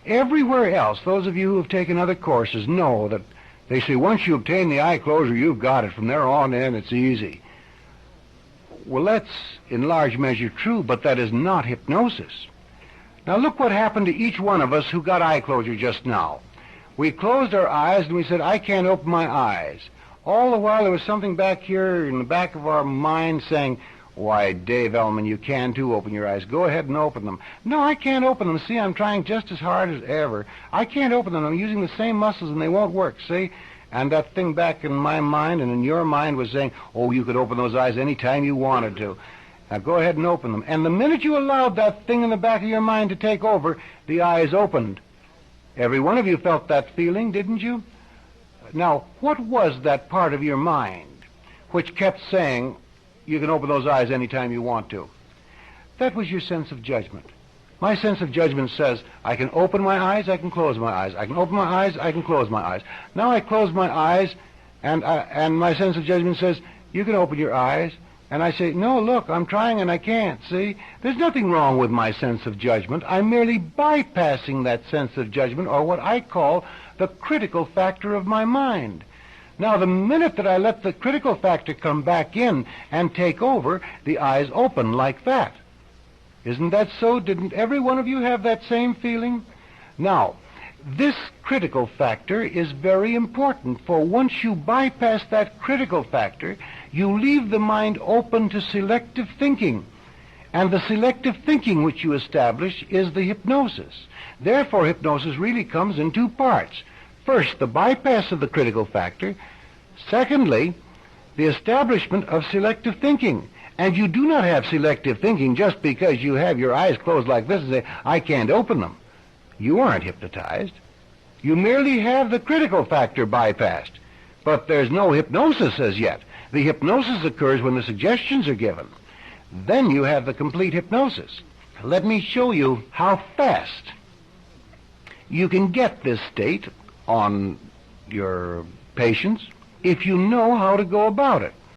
Everywhere else, those of you who have taken other courses know that they say once you obtain the eye closure, you've got it. From there on in, it's easy. Well, that's in large measure true, but that is not hypnosis. Now look what happened to each one of us who got eye closure just now. We closed our eyes and we said, I can't open my eyes. All the while there was something back here in the back of our mind saying, why, Dave Elman, you can too open your eyes. Go ahead and open them. No, I can't open them. See, I'm trying just as hard as ever. I can't open them. I'm using the same muscles and they won't work, see? And that thing back in my mind and in your mind was saying, oh, you could open those eyes any time you wanted to. Now go ahead and open them. And the minute you allowed that thing in the back of your mind to take over, the eyes opened. Every one of you felt that feeling, didn't you? Now, what was that part of your mind which kept saying, you can open those eyes anytime you want to? That was your sense of judgment. My sense of judgment says, I can open my eyes, I can close my eyes. I can open my eyes, I can close my eyes. Now I close my eyes, and my sense of judgment says, you can open your eyes. And I say, no, look, I'm trying and I can't, see? There's nothing wrong with my sense of judgment. I'm merely bypassing that sense of judgment, or what I call the critical factor of my mind. Now, the minute that I let the critical factor come back in and take over, the eyes open like that. Isn't that so? Didn't every one of you have that same feeling? Now, this critical factor is very important, for once you bypass that critical factor, you leave the mind open to selective thinking. And the selective thinking which you establish is the hypnosis. Therefore, hypnosis really comes in two parts. First, the bypass of the critical factor. Secondly, the establishment of selective thinking. And you do not have selective thinking just because you have your eyes closed like this and say, I can't open them. You aren't hypnotized. You merely have the critical factor bypassed. But there's no hypnosis as yet. The hypnosis occurs when the suggestions are given. Then you have the complete hypnosis. Let me show you how fast you can get this state on your patients if you know how to go about it.